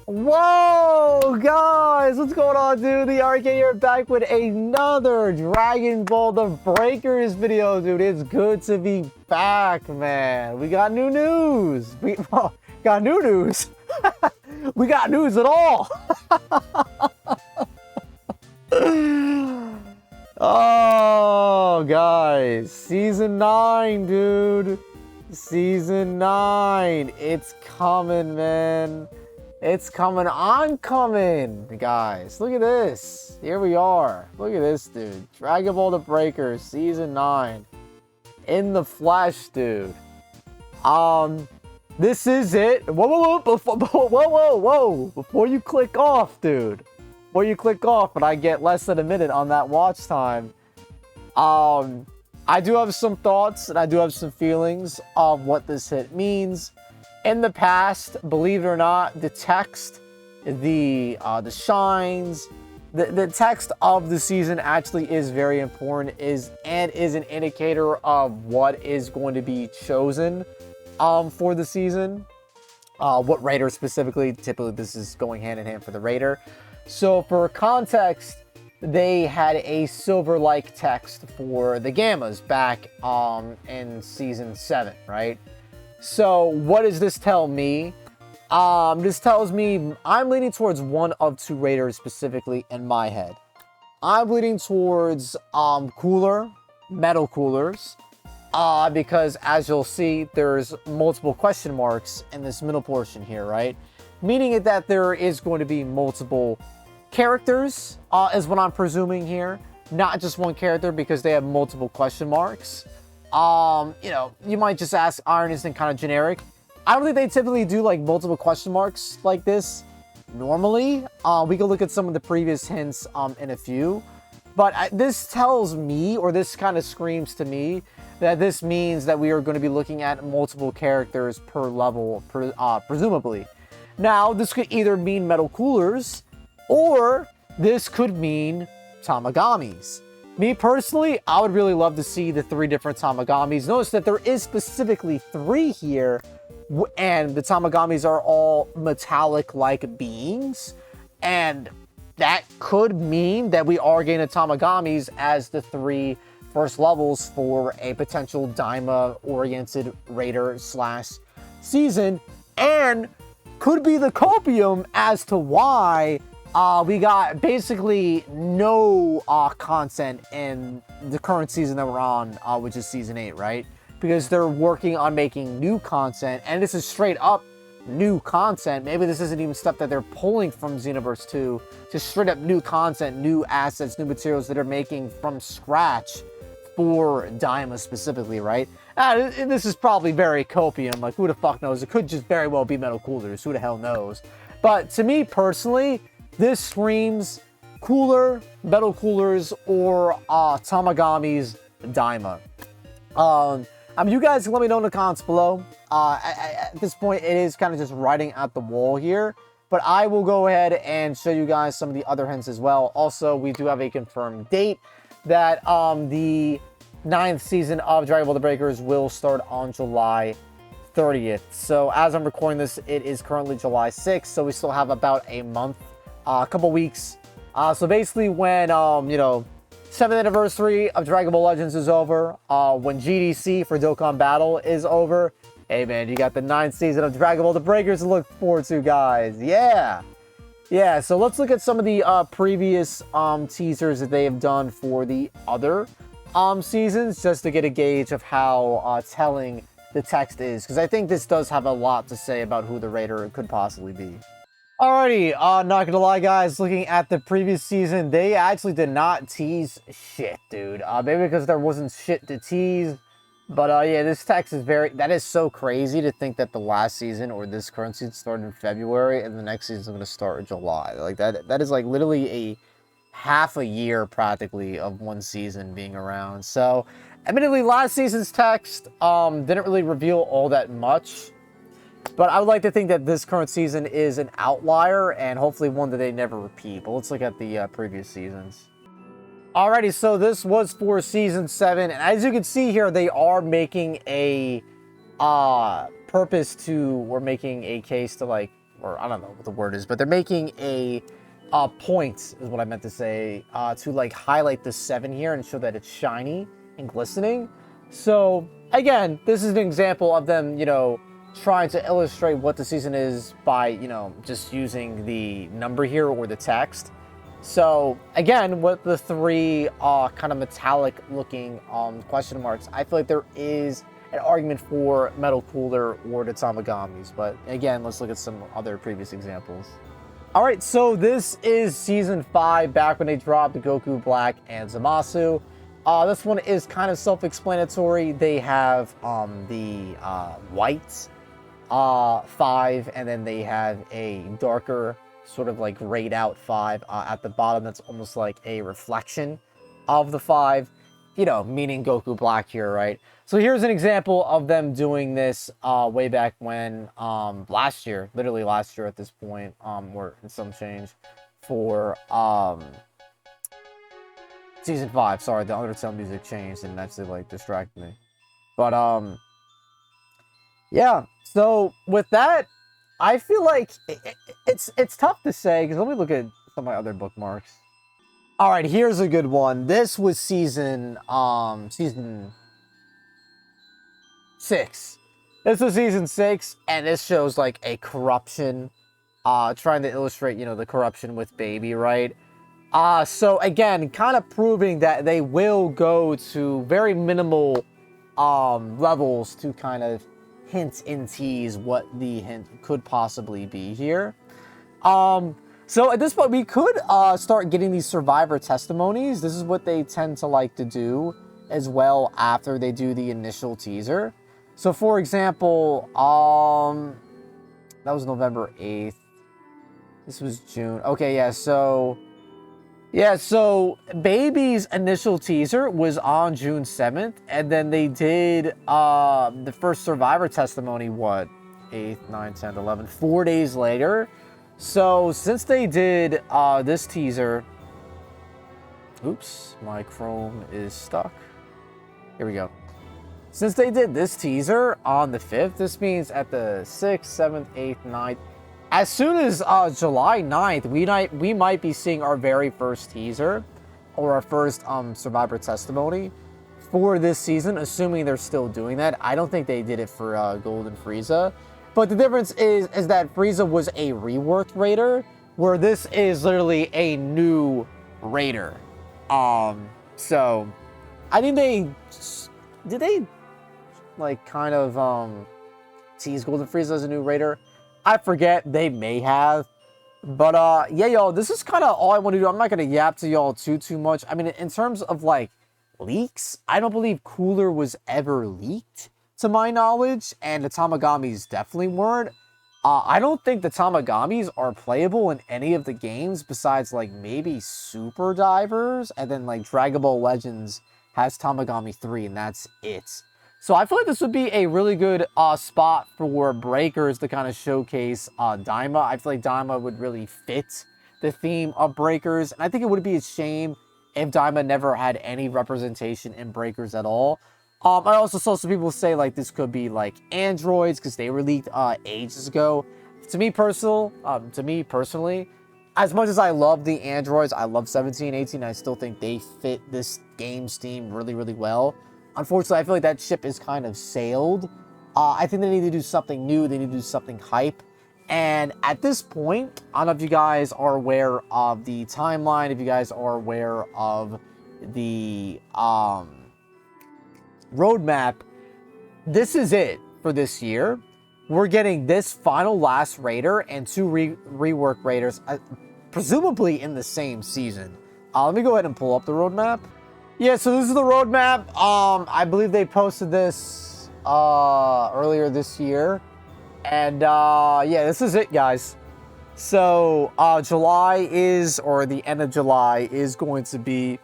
Whoa, guys, what's going on, dude? The Ironcane here, back with another Dragon Ball The Breakers video, dude. It's good to be back, man. We got new news. We got new news. We got news at all. Oh, guys, season 9, dude. Season 9. It's coming, man. It's coming. I'm coming, guys. Look at this. Here we are. Look at this, dude. Dragon Ball The Breakers, season 9. In the flesh, dude. This is it. Whoa. Before you click off, dude. Before you click off, and I get less than a minute on that watch time. I do have some thoughts, and I do have some feelings of what this hit means. In the past, believe it or not, the text, the shines, the text of the season actually is very important, and is an indicator of what is going to be chosen for the season. What Raider specifically, typically this is going hand in hand for the Raider. So for context, they had a silver-like text for the Gammas back in season 7, right? So what does this tell me? This tells me I'm leaning towards one of two Raiders specifically in my head. I'm leaning towards cooler, metal coolers, because as you'll see, there's multiple question marks in this middle portion here, right? Meaning that there is going to be multiple characters, is what I'm presuming here. Not just one character, because they have multiple question marks. You know, you might just ask, Iron isn't kind of generic. I don't think they typically do like multiple question marks like this normally. We can look at some of the previous hints in a few. But this tells me, or this kind of screams to me, that this means that we are going to be looking at multiple characters per level, presumably. Now, this could either mean metal coolers, or this could mean Tamagamis. Me personally, I would really love to see the 3 different Tamagamis. Notice that there is specifically 3 here, and the Tamagamis are all metallic-like beings, and that could mean that we are getting the Tamagamis as the 3 first levels for a potential Daima-oriented Raider / season, and could be the copium as to why we got basically no content in the current season that we're on, which is season 8, right? Because they're working on making new content, and this is straight up new content. Maybe this isn't even stuff that they're pulling from Xenoverse 2, just straight up new content, new assets, new materials that are making from scratch for Daima specifically, right? And this is probably very copium, like who the fuck knows? It could just very well be metal coolers, who the hell knows? But to me personally, this screams cooler, metal coolers, or Tamagamis Daima. I mean, you guys can let me know in the comments below. At this point, it is kind of just writing at the wall here. But I will go ahead and show you guys some of the other hints as well. Also, we do have a confirmed date that the 9th season of Dragon Ball The Breakers will start on July 30th. So as I'm recording this, it is currently July 6th. So we still have about a month. A couple weeks. So basically when, you know, 7th anniversary of Dragon Ball Legends is over, when GDC for Dokkan Battle is over, hey man, you got the 9th season of Dragon Ball The Breakers to look forward to, guys. Yeah, so let's look at some of the previous teasers that they have done for the other seasons, just to get a gauge of how telling the text is, because I think this does have a lot to say about who the Raider could possibly be. Alrighty, not gonna lie, guys, looking at the previous season, they actually did not tease shit, dude. Maybe because there wasn't shit to tease, but yeah, this text is that is so crazy to think that the last season, or this current season, started in February, and the next season is gonna start in July. Like, that is like literally a half a year, practically, of one season being around. So, admittedly, last season's text, didn't really reveal all that much. But I would like to think that this current season is an outlier, and hopefully one that they never repeat. But let's look at the previous seasons. Alrighty, so this was for season 7, and as you can see here, they are making a purpose to, we're making a case to like or I don't know what the word is, but they're making a point, is what I meant to say, to like highlight the 7 here and show that it's shiny and glistening. So again, this is an example of them, you know, trying to illustrate what the season is by, you know, just using the number here or the text. So again, with the 3 kind of metallic looking question marks, I feel like there is an argument for Metal Cooler or the Tamagamis. But again, let's look at some other previous examples. All right, so this is Season 5, back when they dropped Goku Black and Zamasu. This one is kind of self-explanatory. They have the white 5, and then they have a darker sort of like grayed out 5 at the bottom. That's almost like a reflection of the 5, you know, meaning Goku Black here, right? So here's an example of them doing this way back when, last year, literally last year at this point, or some change for Season 5. Sorry, the Undertale music changed and actually like distracted me. But yeah, so with that, I feel like it's tough to say, because let me look at some of my other bookmarks. All right, here's a good one. This was season 6. This was season 6, and this shows like a corruption, trying to illustrate, you know, the corruption with Baby, right? So again, kind of proving that they will go to very minimal levels to kind of hint and tease what the hint could possibly be here. So at this point, we could start getting these survivor testimonies. This is what they tend to like to do as well after they do the initial teaser. So for example, that was November 8th. This was June. Okay, yeah, so Baby's initial teaser was on June 7th, and then they did the first survivor testimony, what, 8th, 9th, 10th, 11th, 4 days later. So since they did this teaser, oops, my Chrome is stuck. Here we go. Since they did this teaser on the 5th, this means at the 6th, 7th, 8th, 9th, as soon as July 9th, we might be seeing our very first teaser or our first survivor testimony for this season, assuming they're still doing that. I don't think they did it for Golden Frieza. But the difference is that Frieza was a reworked Raider, where this is literally a new Raider. So I think did they like kind of tease Golden Frieza as a new Raider? I forget, they may have. But yeah, y'all, this is kind of all I want to do. I'm not going to yap to y'all too much. I mean, in terms of like leaks, I don't believe Cooler was ever leaked to my knowledge, and the Tamagamis definitely weren't. I don't think the Tamagamis are playable in any of the games besides like maybe Super Divers, and then like Dragon Ball Legends has Tamagami 3, and that's it. So I feel like this would be a really good spot for Breakers to kind of showcase Daima. I feel like Daima would really fit the theme of Breakers, and I think it would be a shame if Daima never had any representation in Breakers at all. I also saw some people say like this could be like androids because they were leaked ages ago. To me personally, as much as I love the androids, I love 17, 18, I still think they fit this game's theme really, really well. Unfortunately, I feel like that ship is kind of sailed. I think they need to do something new. They need to do something hype. And at this point, I don't know if you guys are aware of the timeline, if you guys are aware of the roadmap. This is it for this year. We're getting this final last Raider and 2 rework Raiders, presumably in the same season. Let me go ahead and pull up the roadmap. Yeah, so this is the roadmap. I believe they posted this earlier this year. And yeah, this is it, guys. So July is, or the end of July, is going to be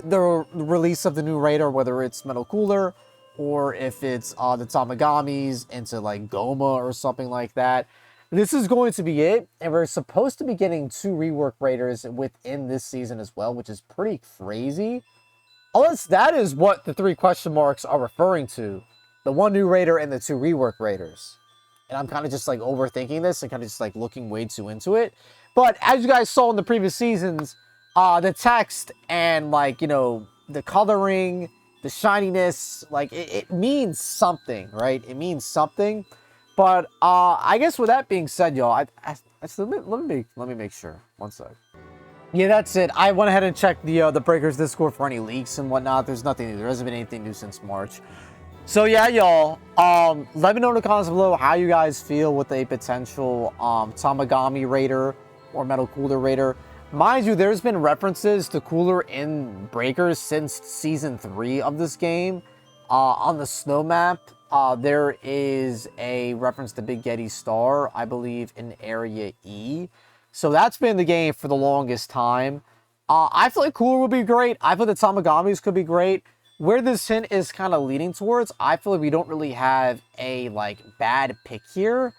the release of the new Raider, whether it's Metal Cooler or if it's the Tamagamis into like Goma or something like that. This is going to be it, and we're supposed to be getting 2 rework Raiders within this season as well, which is pretty crazy. Unless that is what the 3 question marks are referring to. The 1 new Raider and the 2 rework Raiders. and I'm kind of just like overthinking this and kind of just like looking way too into it. But as you guys saw in the previous seasons, the text and like, you know, the coloring, the shininess, like it means something, right? It means something. But I guess with that being said, y'all, let me make sure. One sec. Yeah, that's it. I went ahead and checked the Breakers Discord for any leaks and whatnot. There's nothing new. There hasn't been anything new since March. So yeah, y'all. Let me know in the comments below how you guys feel with a potential Tamagami Raider or Metal Cooler Raider. Mind you, there's been references to Cooler in Breakers since Season 3 of this game. On the snow map, there is a reference to Big Getty Star, I believe, in Area E. So that's been the game for the longest time. I feel like Cooler would be great. I feel the Tamagamis could be great. Where this hint is kind of leading towards, I feel like we don't really have a, like, bad pick here,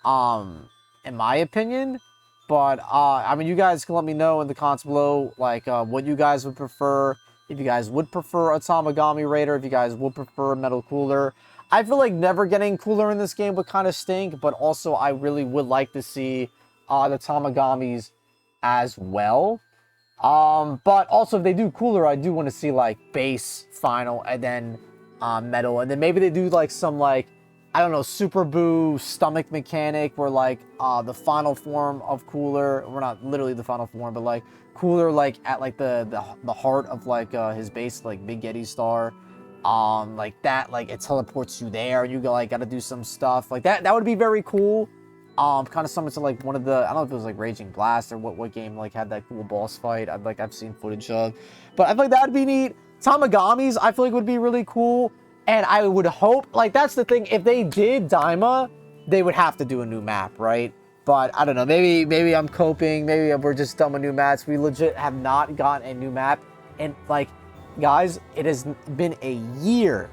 in my opinion. But, I mean, you guys can let me know in the comments below, like, what you guys would prefer. If you guys would prefer a Tamagami Raider, if you guys would prefer a Metal Cooler. I feel like never getting Cooler in this game would kind of stink, but also I really would like to see the Tamagamis as well. But also if they do Cooler, I do want to see like base, final, and then metal, and then maybe they do like some like, I don't know, Super Boo stomach mechanic where like the final form of Cooler, we're not literally the final form, but like Cooler like at like the heart of like his base, like Big Getty Star, like that, like it teleports you there and you gotta do some stuff like that. That would be very cool. Kind of similar to like one of the, I don't know if it was like Raging Blast or what game like had that cool boss fight. I've seen footage of, but I feel like that'd be neat. Tamagamis I feel like would be really cool, and I would hope, like, that's the thing, if they did Daima, they would have to do a new map, right? But I don't know, maybe I'm coping, maybe we're just done with new maps. We legit have not gotten a new map, and like, guys, it has been a year.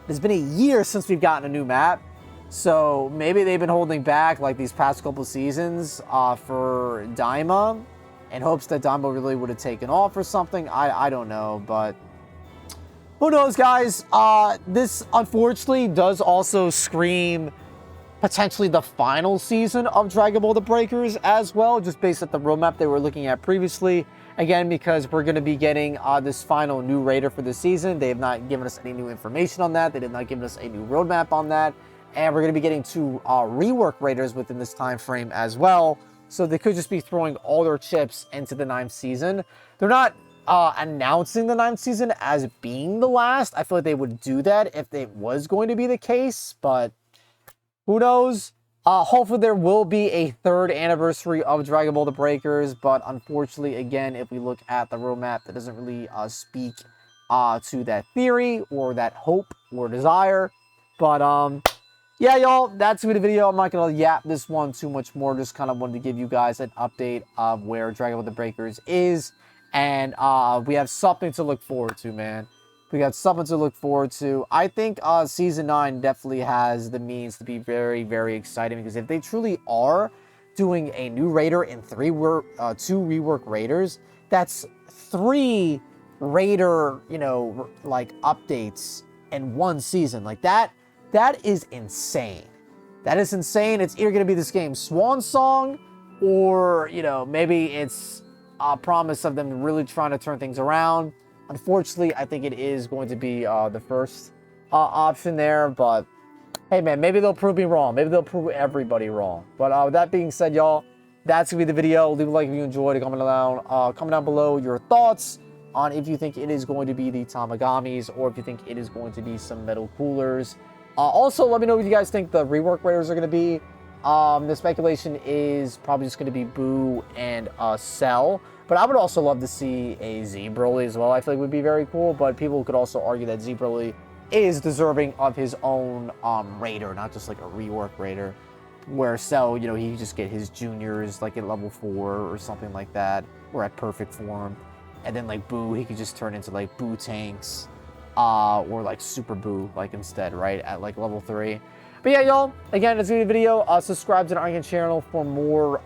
It's been a year since we've gotten a new map. So maybe they've been holding back like these past couple seasons for Daima in hopes that Daima really would have taken off or something. I don't know, but who knows, guys? This unfortunately does also scream potentially the final season of Dragon Ball: The Breakers as well, just based on the roadmap they were looking at previously. Again, because we're going to be getting this final new Raider for the season. They have not given us any new information on that. They did not give us a new roadmap on that. And we're going to be getting 2 rework Raiders within this time frame as well. So they could just be throwing all their chips into the 9th season. They're not announcing the 9th season as being the last. I feel like they would do that if it was going to be the case. But who knows? Hopefully there will be a 3rd anniversary of Dragon Ball: The Breakers. But unfortunately, again, if we look at the roadmap, that doesn't really speak to that theory or that hope or desire. But yeah, y'all, that's the video. I'm not going to yap this one too much more. Just kind of wanted to give you guys an update of where Dragon Ball: The Breakers is. And we have something to look forward to, man. We got something to look forward to. I think Season 9 definitely has the means to be very, very exciting. Because if they truly are doing a new Raider and 2 rework Raiders, that's 3 Raider, you know, like updates in one season. Like that is insane. That is insane. It's either going to be this game's swan song, or, you know, maybe it's a promise of them really trying to turn things around. Unfortunately, I think it is going to be the first option there. But, hey, man, maybe they'll prove me wrong. Maybe they'll prove everybody wrong. But with that being said, y'all, that's going to be the video. Leave a like if you enjoyed. Comment down below your thoughts on if you think it is going to be the Tamagamis or if you think it is going to be some Metal Coolers. Also, let me know what you guys think the rework Raiders are going to be. The speculation is probably just going to be Boo and Cell. But I would also love to see a Z Broly as well. I feel like it would be very cool. But people could also argue that Z Broly is deserving of his own Raider, not just like a rework Raider. Where Cell, you know, he just get his juniors like at level 4 or something like that. Or at perfect form. And then like Boo, he could just turn into like Boo tanks. Or like Super Boo, like instead, right? At like level 3. But yeah, y'all, again, it's gonna be a video. Subscribe to the Ironcane channel for more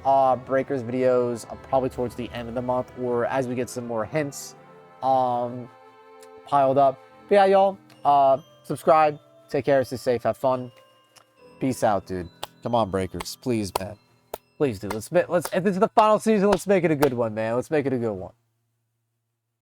Breakers videos, probably towards the end of the month, or as we get some more hints piled up. But yeah, y'all, subscribe, take care, stay safe, have fun. Peace out, dude. Come on, Breakers. Please, man. Please do. Let's if this is the final season, let's make it a good one, man. Let's make it a good one.